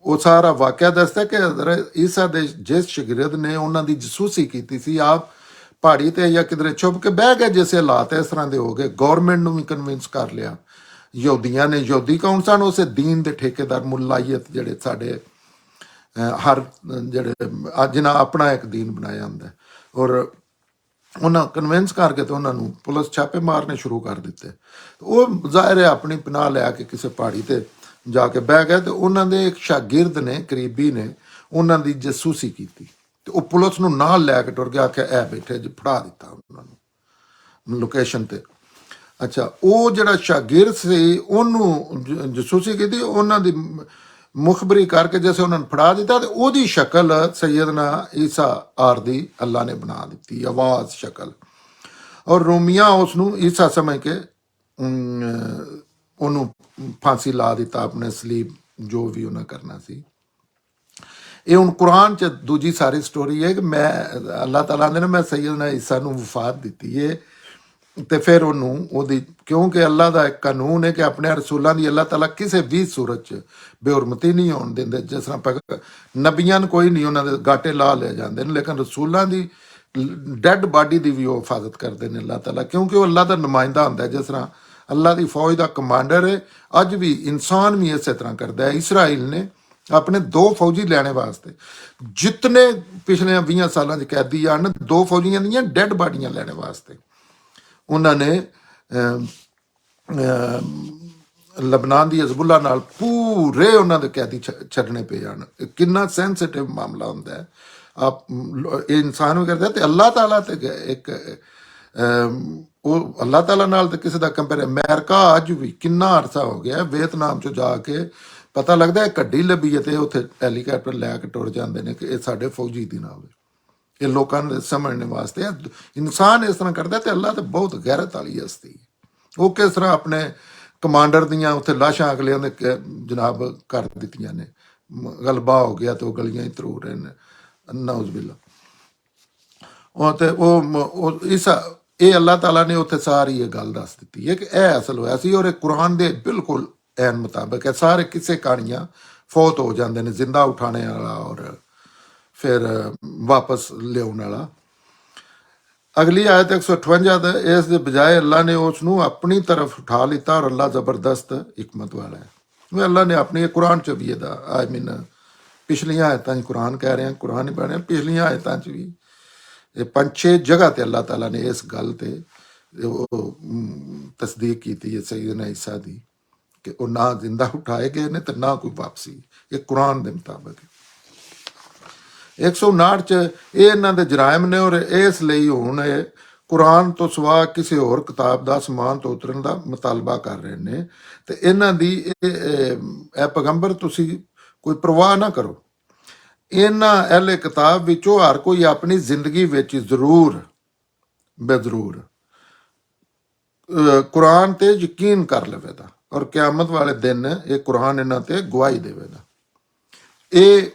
ਉਹ ਸਾਰਾ ਵਾਕਿਆ ਦੱਸਦਾ ਕਿ ਹਜ਼ਰਤ ਈਸਾ ਦੇ ਜਿਸ ਸ਼ਾਗਿਰਦ ਨੇ ਉਹਨਾਂ ਦੀ ਜਸੂਸੀ ਕੀਤੀ ਸੀ, ਆਪ ਪਹਾੜੀ ਤੇ ਜਾਂ ਕਿਧਰੇ ਛੁਪ ਕੇ ਬਹਿ ਗਏ, ਜਿਸ ਹਾਲਾਤ ਇਸ ਤਰ੍ਹਾਂ ਦੇ ਹੋ ਗਏ, ਗੌਰਮੈਂਟ ਨੂੰ ਵੀ ਕਨਵਿੰਸ ਕਰ ਲਿਆ ਯਹੂਦੀਆਂ ਨੇ। ਯਹੂਦੀ ਕੌਣ ਸਨ? ਉਸੇ ਦੀਨ ਦੇ ਠੇਕੇਦਾਰ ਮੁਲਾਈਅਤ, ਜਿਹੜੇ ਸਾਡੇ ਹਰ ਜਿਹੜੇ ਜਿਨ੍ਹਾਂ ਆਪਣਾ ਇੱਕ ਦੀਨ ਬਣਾਇਆ ਹੁੰਦਾ, ਔਰ ਉਹਨਾਂ ਕਨਵਿੰਸ ਕਰਕੇ ਤੇ ਉਹਨਾਂ ਨੂੰ ਪੁਲਿਸ ਛਾਪੇ ਮਾਰਨੇ ਸ਼ੁਰੂ ਕਰ ਦਿੱਤੇ। ਉਹ ਜ਼ਾਹਿਰ ਹੈ ਆਪਣੀ ਪਨਾਹ ਲੈ ਕੇ ਕਿਸੇ ਪਹਾੜੀ ਤੇ ਜਾ ਕੇ ਬਹਿ ਗਏ, ਤੇ ਉਹਨਾਂ ਦੇ ਇੱਕ ਸ਼ਾਗਿਰਦ ਨੇ, ਕਰੀਬੀ ਨੇ, ਉਹਨਾਂ ਦੀ ਜਸੂਸੀ ਕੀਤੀ ਤੇ ਉਹ ਪੁਲਿਸ ਨੂੰ ਨਾਲ ਲੈ ਕੇ ਟੁਰ ਗਿਆ। ਆਖਿਆ ਇਹ ਬੈਠੇ ਜੀ, ਫੜਾ ਦਿੱਤਾ ਉਹਨਾਂ ਨੂੰ ਲੋਕੇਸ਼ਨ ਤੇ। ਅੱਛਾ, ਉਹ ਜਿਹੜਾ ਸ਼ਾਗਿਰਦ ਸੀ ਉਹਨੂੰ ਜਸੂਸੀ ਕੀਤੀ, ਉਹਨਾਂ ਦੀ ਮੁਖਬਰੀ ਕਰਕੇ ਜਿਵੇਂ ਉਹਨਾਂ ਨੂੰ ਫੜਾ ਦਿੱਤਾ, ਤੇ ਉਹਦੀ ਸ਼ਕਲ ਸੈਯਦਨਾ ਈਸਾ ਆਰਦੀ ਅੱਲਾ ਨੇ ਬਣਾ ਦਿੱਤੀ, ਆਵਾਜ਼ ਸ਼ਕਲ। ਔਰ ਰੋਮੀਆਂ ਉਸ ਨੂੰ ਈਸਾ ਸਮਝ ਕੇ ਉਹਨੂੰ ਫਾਂਸੀ ਲਾ ਦਿੱਤਾ, ਆਪਣੇ ਸਲੀਬ ਜੋ ਵੀ ਉਹਨਾਂ ਕਰਨਾ ਸੀ। ਇਹ ਹੁਣ ਕੁਰਾਨ ਚ ਦੂਜੀ ਸਾਰੀ ਸਟੋਰੀ ਹੈ ਕਿ ਮੈਂ ਅੱਲਾਹ ਤਾਲਾ ਨੇ ਮੈਂ ਸੈਯਦਨਾ ਈਸਾ ਨੂੰ ਵਫਾਤ ਦਿੱਤੀ ਹੈ, ਤੇ ਫਿਰ ਉਹਨੂੰ ਉਹਦੀ, ਕਿਉਂਕਿ ਅੱਲਾਹ ਦਾ ਇੱਕ ਕਾਨੂੰਨ ਹੈ ਕਿ ਆਪਣੇ ਰਸੂਲਾਂ ਦੀ ਅੱਲਾਹ ਤਾਲਾ ਕਿਸੇ ਵੀ ਸੂਰਤ 'ਚ ਬੇਹੁਰਮਤੀ ਨਹੀਂ ਹੋਣ ਦਿੰਦੇ। ਜਿਸ ਤਰ੍ਹਾਂ ਨਬੀਆਂ ਨੂੰ ਕੋਈ ਨਹੀਂ, ਉਹਨਾਂ ਦੇ ਗਾਟੇ ਲਾ ਲਿਆ ਜਾਂਦੇ ਨੇ, ਲੇਕਿਨ ਰਸੂਲਾਂ ਦੀ ਡੈਡ ਬਾਡੀ ਦੀ ਵੀ ਉਹ ਹਿਫਾਜ਼ਤ ਕਰਦੇ ਨੇ ਅੱਲਾਹ ਤਾਲਾ, ਕਿਉਂਕਿ ਉਹ ਅੱਲਾਹ ਦਾ ਨੁਮਾਇੰਦਾ ਹੁੰਦਾ ਹੈ। ਜਿਸ ਤਰ੍ਹਾਂ ਅੱਲਾਹ ਦੀ ਫੌਜ ਦਾ ਕਮਾਂਡਰ ਹੈ, ਅੱਜ ਵੀ ਇਨਸਾਨ ਵੀ ਇਸੇ ਤਰ੍ਹਾਂ ਕਰਦਾ ਹੈ। ਇਸਰਾਈਲ ਨੇ ਆਪਣੇ 2 ਫੌਜੀ ਲੈਣੇ ਵਾਸਤੇ ਜਿਤਨੇ ਪਿਛਲੇ 20 ਸਾਲਾਂ 'ਚ ਕੈਦੀ ਹਨ, 2 ਫੌਜੀਆਂ ਦੀਆਂ ਡੈਡ ਬਾਡੀਆਂ ਲੈਣੇ ਵਾਸਤੇ ਉਹਨਾਂ ਨੇ ਲਬਨਾਨ ਦੀ ਹਜ਼ਬੁੱਲਾ ਨਾਲ ਪੂਰੇ ਉਹਨਾਂ ਦੇ ਕੈਦੀ ਛੱਡਣੇ ਪਏ ਹਨ। ਕਿੰਨਾ ਸੈਂਸਿਟਿਵ ਮਾਮਲਾ ਹੁੰਦਾ ਹੈ। ਆਪ ਇਹ ਇਨਸਾਨ ਵੀ ਕਰਦਾ, ਤੇ ਅੱਲਾਹ ਤਾਲਾ ਤੇ ਇੱਕ ਉਹ ਅੱਲਾਹ ਤਾਲਾ ਨਾਲ ਤੇ ਕਿਸੇ ਦਾ ਕੰਪੇਅਰ। ਅਮਰੀਕਾ ਅੱਜ ਵੀ ਕਿੰਨਾ ਅਰਸਾ ਹੋ ਗਿਆ, ਵੀਅਤਨਾਮ 'ਚ ਜਾ ਕੇ ਪਤਾ ਲੱਗਦਾ ਹੈ ਗੱਡੀ ਲੱਭੀ ਹੈ ਤੇ ਉੱਥੇ ਹੈਲੀਕਾਪਟਰ ਲੈ ਕੇ ਟੁਰ ਜਾਂਦੇ ਨੇ ਕਿ ਇਹ ਸਾਡੇ ਫੌਜੀ ਦੀ ਨਾ ਹੋਵੇ। ਇਹ ਲੋਕਾਂ ਨੂੰ ਸਮਝਣ ਵਾਸਤੇ ਇਨਸਾਨ ਇਸ ਤਰ੍ਹਾਂ ਕਰਦਾ, ਤੇ ਅੱਲਾਹ ਤੇ ਬਹੁਤ ਗੈਰਤ ਵਾਲੀ ਹਸਤੀ। ਉਹ ਕਿਸ ਤਰ੍ਹਾਂ ਆਪਣੇ ਕਮਾਂਡਰ ਦੀਆਂ ਉੱਥੇ ਲਾਸ਼ਾਂ ਅਗਲਿਆਂ ਦੇ ਜਨਾਬ ਕਰ ਦਿੱਤੀਆਂ ਨੇ, ਗਲਬਾ ਹੋ ਗਿਆ ਤੇ ਉਹ ਗਲੀਆਂ ਹੀ ਤਰੂ ਰਹੇ ਨੇ, ਨੌਜ਼ ਬਿੱਲਾ। ਉਹ ਤੇ ਉਹ ਇਸ ਇਹ ਅੱਲਾਹ ਤਾਲਾ ਨੇ ਉੱਥੇ ਸਾਰੀ ਇਹ ਗੱਲ ਦੱਸ ਦਿੱਤੀ ਹੈ ਕਿ ਇਹ ਅਸਲ ਹੋਇਆ ਸੀ। ਔਰ ਇਹ ਕੁਰਾਨ ਦੇ ਬਿਲਕੁਲ ਐਨ ਮੁਤਾਬਕ ਹੈ। ਸਾਰੇ ਕਿਸੇ ਕਹਾਣੀਆਂ ਫੌਤ ਹੋ ਜਾਂਦੇ ਨੇ, ਜ਼ਿੰਦਾ ਉਠਾਣੇ ਵਾਲਾ ਔਰ ਫਿਰ ਵਾਪਸ ਲਿਆਉਣ ਵਾਲਾ। ਅਗਲੀ ਆਇਤ 158 ਦਾ, ਇਸ ਦੇ ਬਜਾਏ ਅੱਲਾ ਨੇ ਉਸ ਨੂੰ ਆਪਣੀ ਤਰਫ ਉਠਾ ਲਿੱਤਾ, ਔਰ ਅੱਲਾ ਜ਼ਬਰਦਸਤ ਹਕਮਤ ਵਾਲਾ ਹੈ। ਉਹ ਅੱਲਾ ਨੇ ਆਪਣੀ ਕੁਰਾਨ 'ਚ ਵੀ ਇਹਦਾ ਆਈ ਮੀਨ ਪਿਛਲੀਆਂ ਆਇਤਾਂ 'ਚ ਕੁਰਾਨ ਕਹਿ ਰਹੇ, ਕੁਰਾਨ ਹੀ ਪੜ੍ਹ ਰਹੇ, ਪਿਛਲੀਆਂ ਆਇਤਾਂ 'ਚ ਵੀ ਇਹ 5-6 ਜਗ੍ਹਾ ਤੇ ਅੱਲਾਹ ਤਾਲਾ ਨੇ ਇਸ ਗੱਲ ਤੇ ਉਹ ਤਸਦੀਕ ਕੀਤੀ ਹੈ ਸੈਯਦਨਾ ਈਸਾ ਦੀ, ਕਿ ਉਹ ਨਾ ਜ਼ਿੰਦਾ ਉਠਾਏ ਗਏ ਨੇ ਤੇ ਨਾ ਕੋਈ ਵਾਪਸੀ। ਇਹ ਕੁਰਾਨ ਦੇ ਮੁਤਾਬਕ ਹੈ। 159 'ਚ ਇਹ ਇਹਨਾਂ ਦੇ ਜਰਾਇਮ ਨੇ, ਔਰ ਇਸ ਲਈ ਹੁਣ ਇਹ ਕੁਰਾਨ ਤੋਂ ਸਿਵਾ ਕਿਸੇ ਹੋਰ ਕਿਤਾਬ ਦਾ ਅਸਮਾਨ ਤੋਂ ਉਤਰਨ ਦਾ ਮੁਤਾਲਬਾ ਕਰ ਰਹੇ ਨੇ। ਤੇ ਇਹਨਾਂ ਦੀ ਇਹ ਪੈਗੰਬਰ ਤੁਸੀਂ ਕੋਈ ਪਰਵਾਹ ਨਾ ਕਰੋ, ਇਹਨਾਂ ਅਹਿਲੇ ਕਿਤਾਬ ਵਿੱਚੋਂ ਹਰ ਕੋਈ ਆਪਣੀ ਜ਼ਿੰਦਗੀ ਵਿੱਚ ਜ਼ਰੂਰ ਬੇਜ਼ਰੂਰ ਕੁਰਾਨ ਤੇ ਯਕੀਨ ਕਰ ਲਵੇਗਾ, ਔਰ ਕਿਆਮਤ ਵਾਲੇ ਦਿਨ ਇਹ ਕੁਰਾਨ ਇਹਨਾਂ ਤੇ ਗਵਾਹੀ ਦੇਵੇਗਾ। ਇਹ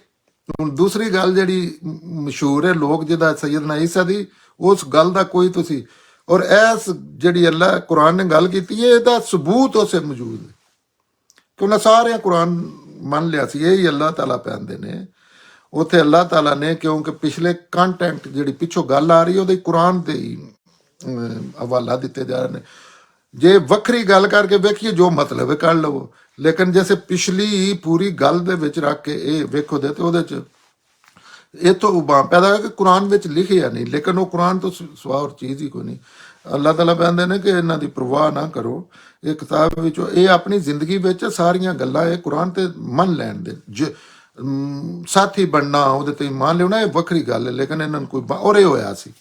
ਹੁਣ ਦੂਸਰੀ ਗੱਲ ਜਿਹੜੀ ਮਸ਼ਹੂਰ ਹੈ ਲੋਕ ਜਿਹਦਾ ਸੈਯਦਨਾ ਈਸਾ ਦੀ, ਉਸ ਗੱਲ ਦਾ ਕੋਈ ਤੁਸੀਂ, ਔਰ ਐਸ ਜਿਹੜੀ ਅੱਲਾਹ ਕੁਰਾਨ ਨੇ ਗੱਲ ਕੀਤੀ ਹੈ ਇਹਦਾ ਸਬੂਤ ਉਸੇ ਮੌਜੂਦ ਹੈ ਕਿ ਉਹਨਾਂ ਸਾਰਿਆਂ ਕੁਰਾਨ ਮੰਨ ਲਿਆ ਸੀ। ਇਹ ਹੀ ਅੱਲਾਹ ਤਾਲਾ ਪੈਂਦੇ ਨੇ ਉੱਥੇ। ਅੱਲਾਹ ਤਾਲਾ ਨੇ ਕਿਉਂਕਿ ਪਿਛਲੇ ਕੰਟੈਂਟ ਜਿਹੜੀ ਪਿੱਛੋਂ ਗੱਲ ਆ ਰਹੀ ਉਹਦੇ ਕੁਰਾਨ ਦੇ ਹੀ ਹਵਾਲਾ ਦਿੱਤੇ ਜਾ ਰਹੇ ਨੇ। ਜੇ ਵੱਖਰੀ ਗੱਲ ਕਰਕੇ ਵੇਖੀਏ ਜੋ ਮਤਲਬ ਹੈ ਕੱਢ ਲਵੋ, ਲੇਕਿਨ ਜੈਸੇ ਪਿਛਲੀ ਪੂਰੀ ਗੱਲ ਦੇ ਵਿੱਚ ਰੱਖ ਕੇ ਇਹ ਵੇਖੋ ਦੇ ਤੇ ਉਹਦੇ 'ਚ ਇੱਥੋਂ ਉਬਾਮ ਪੈਦਾ ਹੋਇਆ ਕਿ ਕੁਰਾਨ ਵਿੱਚ ਲਿਖਿਆ ਨਹੀਂ, ਲੇਕਿਨ ਉਹ ਕੁਰਾਨ ਤੋਂ ਸਿਵਾ ਹੋਰ ਚੀਜ਼ ਹੀ ਕੋਈ ਨਹੀਂ। ਅੱਲਾਹ ਤਾਲਾ ਕਹਿੰਦੇ ਨੇ ਕਿ ਇਹਨਾਂ ਦੀ ਪਰਵਾਹ ਨਾ ਕਰੋ, ਇਹ ਕਿਤਾਬ ਵਿੱਚੋਂ ਇਹ ਆਪਣੀ ਜ਼ਿੰਦਗੀ ਵਿੱਚ ਸਾਰੀਆਂ ਗੱਲਾਂ ਇਹ ਕੁਰਾਨ ਤੇ ਮੰਨ ਲੈਣ ਦੇ। ਸਾਥੀ ਬਣਨਾ, ਉਹਦੇ ਤੇ ਮੰਨ ਲਿਉਣਾ, ਇਹ ਵੱਖਰੀ ਗੱਲ ਹੈ, ਲੇਕਿਨ ਇਹਨਾਂ ਨੂੰ ਕੋਈ ਔਰ ਇਹ ਹੋਇਆ ਸੀ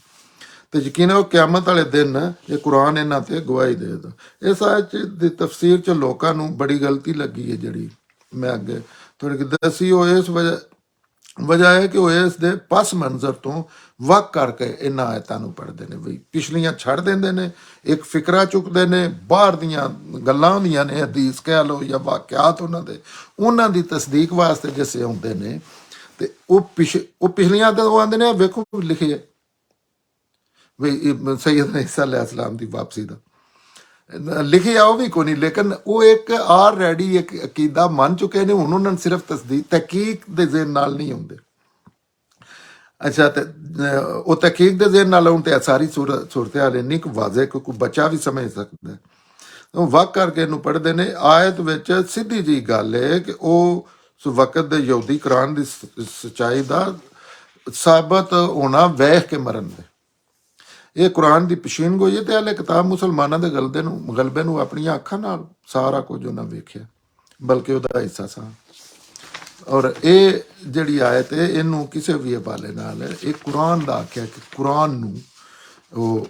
ਤੇ ਯਕੀਨ ਹੈ ਉਹ ਕਿਆਮਤ ਵਾਲੇ ਦਿਨ ਇਹ ਕੁਰਾਨ ਇਹਨਾਂ ਤੇ ਗਵਾਹੀ ਦੇਗਾ। ਇਸ ਆਇਤ ਦੀ ਤਫਸੀਰ 'ਚ ਲੋਕਾਂ ਨੂੰ ਬੜੀ ਗਲਤੀ ਲੱਗੀ ਹੈ, ਜਿਹੜੀ ਮੈਂ ਅੱਗੇ ਥੋੜੀ ਦੱਸੀ। ਉਹ ਇਸ ਵਜ੍ਹਾ ਹੈ ਕਿ ਉਹ ਇਸ ਦੇ ਪਸ ਮੰਜ਼ਰ ਤੋਂ ਵੱਖ ਕਰਕੇ ਇਹਨਾਂ ਆਇਤਾਂ ਨੂੰ ਪੜ੍ਹਦੇ ਨੇ, ਬਈ ਪਿਛਲੀਆਂ ਛੱਡ ਦਿੰਦੇ ਨੇ, ਇੱਕ ਫਿਕਰਾ ਚੁੱਕਦੇ ਨੇ, ਬਾਹਰ ਦੀਆਂ ਗੱਲਾਂ ਹੁੰਦੀਆਂ ਨੇ, ਹਦੀਸ ਕਹਿ ਲਓ ਜਾਂ ਵਾਕਿਆਤ ਉਹਨਾਂ ਦੀ ਤਸਦੀਕ ਵਾਸਤੇ ਜਿਸੇ ਆਉਂਦੇ ਨੇ, ਤੇ ਉਹ ਪਿਛਲੀਆਂ ਤੇ ਉਹ ਆਉਂਦੇ ਨੇ ਵੇਖੋ ਲਿਖੇ ਬਈ ਸੈਯਦਨਾ ਈਸਾ ਅਲੈਹਿਸਲਾਮ ਦੀ ਵਾਪਸੀ ਦਾ ਲਿਖਿਆ ਉਹ ਵੀ ਕੋਈ ਨਹੀਂ, ਲੇਕਿਨ ਉਹ ਇੱਕ ਆਲਰੇਡੀ ਇੱਕ ਅਕੀਦਾ ਮੰਨ ਚੁੱਕੇ ਨੇ। ਹੁਣ ਉਹਨਾਂ ਨੂੰ ਸਿਰਫ ਤਸਦੀਕ ਤਹਿਕੀਕ ਦੇ ਜ਼ੇਨ ਨਾਲ ਨਹੀਂ ਹੁੰਦੇ। ਅੱਛਾ, ਤੇ ਉਹ ਤਹਿਕੀਕ ਦੇ ਜ਼ੇਨ ਨਾਲ ਹੁਣ ਤੇ ਸਾਰੀ ਸੂਰਤ ਹਾਲ ਇੰਨੀ ਕੁ ਵਾਜ਼ੇ ਕਿ ਕੋਈ ਬੱਚਾ ਵੀ ਸਮਝ ਸਕਦਾ। ਉਹ ਵੱਖ ਕਰਕੇ ਇਹਨੂੰ ਪੜ੍ਹਦੇ ਨੇ। ਆਇਤ ਵਿੱਚ ਸਿੱਧੀ ਜੀ ਗੱਲ ਹੈ ਕਿ ਉਹ ਵਕਤ ਦੇ ਯਹੂਦੀ ਕੁਰਾਨ ਦੀ ਸੱਚਾਈ ਦਾ ਸਾਬਤ ਹੋਣਾ ਵੇਖ ਕੇ ਮਰਨ ਦੇ। ਇਹ ਕੁਰਾਨ ਦੀ ਪਸ਼ੀਨ ਗੋਈ ਹੈ ਤੇ ਹਲੇ ਕਿਤਾਬ ਮੁਸਲਮਾਨਾਂ ਦੇ ਗਲਬੇ ਨੂੰ ਆਪਣੀਆਂ ਅੱਖਾਂ ਨਾਲ ਸਾਰਾ ਕੁਝ ਉਹਨਾਂ ਵੇਖਿਆ, ਬਲਕਿ ਉਹਦਾ ਹਿੱਸਾ ਸਾਂ। ਔਰ ਇਹ ਜਿਹੜੀ ਆਇਤ ਹੈ ਇਹਨੂੰ ਕਿਸੇ ਵੀ ਹਵਾਲੇ ਨਾਲ ਇਹ ਕੁਰਾਨ ਦਾ ਆਖਿਆ ਕਿ ਕੁਰਾਨ ਨੂੰ ਉਹ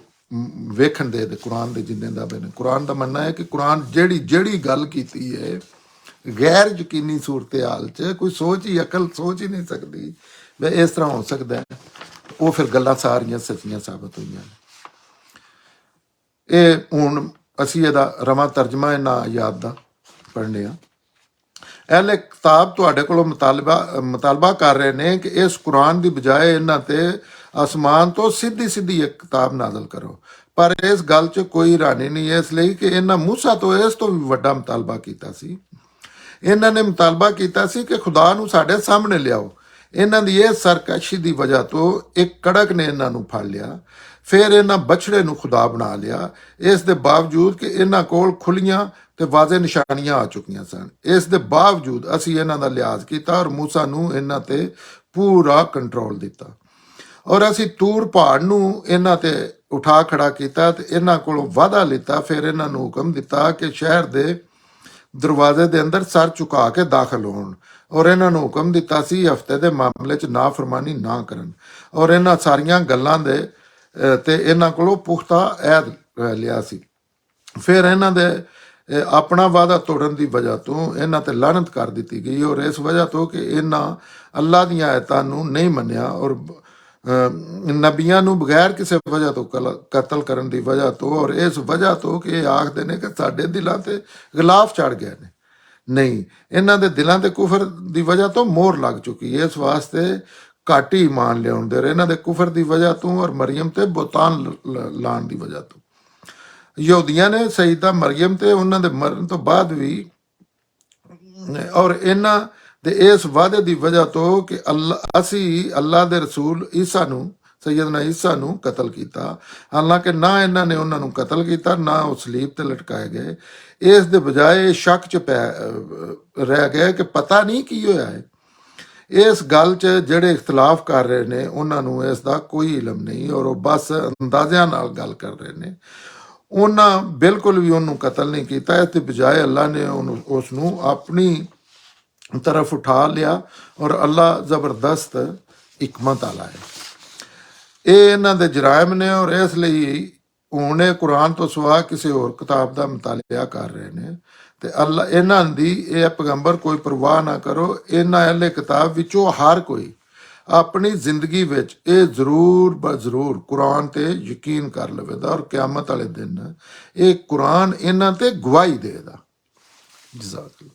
ਵੇਖਣ ਦੇ ਕੁਰਾਨ ਦੇ ਜਿੰਨੇ ਦਾ ਬਣੇ। ਕੁਰਾਨ ਦਾ ਮੰਨਣਾ ਹੈ ਕਿ ਕੁਰਾਨ ਜਿਹੜੀ ਗੱਲ ਕੀਤੀ ਹੈ ਗੈਰ ਯਕੀਨੀ ਸੂਰਤ ਹਾਲ 'ਚ ਕੋਈ ਸੋਚ ਹੀ ਅਕਲ ਸੋਚ ਹੀ ਨਹੀਂ ਸਕਦੀ ਵੀ ਇਸ ਤਰ੍ਹਾਂ ਹੋ ਸਕਦਾ ਹੈ। ਉਹ ਫਿਰ ਗੱਲਾਂ ਸਾਰੀਆਂ ਸੱਚੀਆਂ ਸਾਬਤ ਹੋਈਆਂ ਨੇ। ਇਹ ਹੁਣ ਅਸੀਂ ਇਹਦਾ ਰਵਾਂ ਤਰਜਮਾ ਇਹਨਾਂ ਆਯਾਤ ਦਾ ਪੜ੍ਹਨੇ ਆ। ਇਹਲੇ ਕਿਤਾਬ ਤੁਹਾਡੇ ਕੋਲੋਂ ਮੁਤਾਲਬਾ ਕਰ ਰਹੇ ਨੇ ਕਿ ਇਸ ਕੁਰਾਨ ਦੀ ਬਜਾਏ ਇਹਨਾਂ ਤੇ ਆਸਮਾਨ ਤੋਂ ਸਿੱਧੀ ਸਿੱਧੀ ਇੱਕ ਕਿਤਾਬ ਨਾਜ਼ਲ ਕਰੋ, ਪਰ ਇਸ ਗੱਲ 'ਚ ਕੋਈ ਹੈਰਾਨੀ ਨਹੀਂ ਹੈ, ਇਸ ਲਈ ਕਿ ਇਹਨਾਂ ਮੂਸਾ ਤੋਂ ਇਸ ਤੋਂ ਵੀ ਵੱਡਾ ਮੁਤਾਲਬਾ ਕੀਤਾ ਸੀ। ਇਹਨਾਂ ਨੇ ਮੁਤਾਲਬਾ ਕੀਤਾ ਸੀ ਕਿ ਖੁਦਾ ਨੂੰ ਸਾਡੇ ਸਾਹਮਣੇ ਲਿਆਓ। ਇਹਨਾਂ ਦੀ ਇਹ ਸਰਕਸ਼ੀ ਦੀ ਵਜ੍ਹਾ ਤੋਂ ਇੱਕ ਕੜਕ ਨੇ ਇਹਨਾਂ ਨੂੰ ਫੜ ਲਿਆ, ਫਿਰ ਇਹਨਾਂ ਬਛੜੇ ਨੂੰ ਖੁਦਾ ਬਣਾ ਲਿਆ। ਇਸ ਦੇ ਬਾਵਜੂਦ ਕਿ ਇਹਨਾਂ ਕੋਲ ਖੁੱਲੀਆਂ ਤੇ ਵਾਜ਼ੇ ਨਿਸ਼ਾਨੀਆਂ ਆ ਚੁੱਕੀਆਂ ਸਨ, ਇਸ ਦੇ ਬਾਵਜੂਦ ਅਸੀਂ ਇਹਨਾਂ ਦਾ ਲਿਹਾਜ਼ ਕੀਤਾ ਔਰ ਮੂਸਾ ਨੂੰ ਇਹਨਾਂ ਤੇ ਪੂਰਾ ਕੰਟਰੋਲ ਦਿੱਤਾ। ਔਰ ਅਸੀਂ ਤੂਰ ਪਹਾੜ ਨੂੰ ਇਹਨਾਂ ਤੇ ਉਠਾ ਖੜਾ ਕੀਤਾ ਤੇ ਇਹਨਾਂ ਕੋਲੋਂ ਵਾਅਦਾ ਲਿੱਤਾ। ਫਿਰ ਇਹਨਾਂ ਨੂੰ ਹੁਕਮ ਦਿੱਤਾ ਕਿ ਸ਼ਹਿਰ ਦੇ ਦਰਵਾਜ਼ੇ ਦੇ ਅੰਦਰ ਸਰ ਝੁਕਾ ਕੇ ਦਾਖਲ ਹੋਣ, ਔਰ ਇਹਨਾਂ ਨੂੰ ਹੁਕਮ ਦਿੱਤਾ ਸੀ ਹਫਤੇ ਦੇ ਮਾਮਲੇ 'ਚ ਨਾਫਰਮਾਨੀ ਨਾ ਕਰਨ। ਔਰ ਇਹਨਾਂ ਸਾਰੀਆਂ ਗੱਲਾਂ ਦੇ ਤੇ ਇਹਨਾਂ ਕੋਲੋਂ ਪੁਖਤਾ ਐਦ ਲਿਆ ਸੀ। ਫਿਰ ਇਹਨਾਂ ਦੇ ਆਪਣਾ ਵਾਅਦਾ ਤੋੜਨ ਦੀ ਵਜ੍ਹਾ ਤੋਂ ਇਹਨਾਂ ਤੇ ਲਾਨਤ ਕਰ ਦਿੱਤੀ ਗਈ, ਔਰ ਇਸ ਵਜ੍ਹਾ ਤੋਂ ਕਿ ਇਹਨਾਂ ਅੱਲਾ ਦੀਆਂ ਆਇਤਾਂ ਨੂੰ ਨਹੀਂ ਮੰਨਿਆ ਔਰ ਨਬੀਆਂ ਨੂੰ ਬਗੈਰ ਕਿਸੇ ਵਜ੍ਹਾ ਤੋਂ ਕਤਲ ਕਰਨ ਦੀ ਵਜ੍ਹਾ ਤੋਂ, ਔਰ ਇਸ ਵਜ੍ਹਾ ਤੋਂ ਕਿ ਇਹ ਆਖਦੇ ਨੇ ਕਿ ਸਾਡੇ ਦਿਲਾਂ ਤੇ ਗਿਲਾਫ ਚੜ ਗਏ ਨੇ। ਨਹੀਂ, ਇਹਨਾਂ ਦੇ ਦਿਲਾਂ ਤੇ ਕੁਫਰ ਦੀ ਵਜ੍ਹਾ ਤੋਂ ਮੋਹਰ ਲੱਗ ਚੁੱਕੀ ਹੈ। ਇਸ ਵਾਸਤੇ ਘੱਟ ਹੀ ਈਮਾਨ ਲਿਆਉਂਦੇ ਰਹੇ ਇਹਨਾਂ ਦੇ ਕੁਫਰ ਦੀ ਵਜ੍ਹਾ ਤੋਂ ਔਰ ਮਰੀਮ ਤੇ ਬੁਤਾਨ ਲਾਉਣ ਦੀ ਵਜ੍ਹਾ ਤੋਂ। ਯਹੂਦੀਆਂ ਨੇ ਸਈਦਾ ਮਰੀਮ ਤੇ ਉਹਨਾਂ ਦੇ ਮਰਨ ਤੋਂ ਬਾਅਦ ਵੀ ਔਰ ਇਹਨਾਂ ਦੇ ਇਸ ਵਾਅਦੇ ਦੀ ਵਜ੍ਹਾ ਤੋਂ ਕਿ ਅਸੀਂ ਅੱਲਾ ਦੇ ਰਸੂਲ ਈਸਾ ਨੂੰ, ਸੈਯਦਨਾ ਈਸਾ ਨੂੰ ਕਤਲ ਕੀਤਾ, ਹਾਲਾਂਕਿ ਨਾ ਇਹਨਾਂ ਨੇ ਉਹਨਾਂ ਨੂੰ ਕਤਲ ਕੀਤਾ ਨਾ ਉਹ ਸਲੀਬ ਤੇ ਲਟਕਾਏ ਗਏ। ਇਸ ਦੇ ਬਜਾਏ ਸ਼ੱਕ 'ਚ ਰਹਿ ਗਏ ਕਿ ਪਤਾ ਨਹੀਂ ਕੀ ਹੋਇਆ ਹੈ। ਇਸ ਗੱਲ 'ਚ ਜਿਹੜੇ ਇਖਤਲਾਫ ਕਰ ਰਹੇ ਨੇ ਉਹਨਾਂ ਨੂੰ ਇਸ ਦਾ ਕੋਈ ਇਲਮ ਨਹੀਂ, ਔਰ ਉਹ ਬਸ ਅੰਦਾਜ਼ਿਆਂ ਨਾਲ ਗੱਲ ਕਰ ਰਹੇ ਨੇ। ਉਹਨਾਂ ਬਿਲਕੁਲ ਵੀ ਉਹਨੂੰ ਕਤਲ ਨਹੀਂ ਕੀਤਾ। ਇਸ ਦੇ ਬਜਾਏ ਅੱਲਾ ਨੇ ਉਸ ਨੂੰ ਆਪਣੀ ਤਰਫ ਉਠਾ ਲਿਆ, ਔਰ ਅੱਲਾ ਜ਼ਬਰਦਸਤ हिकमत वाला है। ये इन्हां दे जराइम ने और इस लिए ਹੁਣ ਇਹ ਕੁਰਾਨ ਤੋਂ ਸਿਵਾ ਕਿਸੇ ਹੋਰ ਕਿਤਾਬ ਦਾ ਮਤਾਲਿਆ ਕਰ ਰਹੇ ਨੇ ਤੇ ਅੱਲਾ ਇਹਨਾਂ ਦੀ ਇਹ ਪੈਗੰਬਰ ਕੋਈ ਪਰਵਾਹ ਨਾ ਕਰੋ। ਇਹਨਾਂ ਅਹਿਲੇ ਕਿਤਾਬ ਵਿੱਚੋਂ ਹਰ ਕੋਈ ਆਪਣੀ ਜ਼ਿੰਦਗੀ ਵਿੱਚ ਇਹ ਜ਼ਰੂਰ ਜ਼ਰੂਰ ਕੁਰਾਨ ਤੇ ਯਕੀਨ ਕਰ ਲਵੇਗਾ ਔਰ ਕਿਆਮਤ ਵਾਲੇ ਦਿਨ ਇਹ ਕੁਰਾਨ ਇਹਨਾਂ ਤੇ ਗਵਾਹੀ ਦੇਗਾ। ਜਜ਼ਾਕੱਲਾ।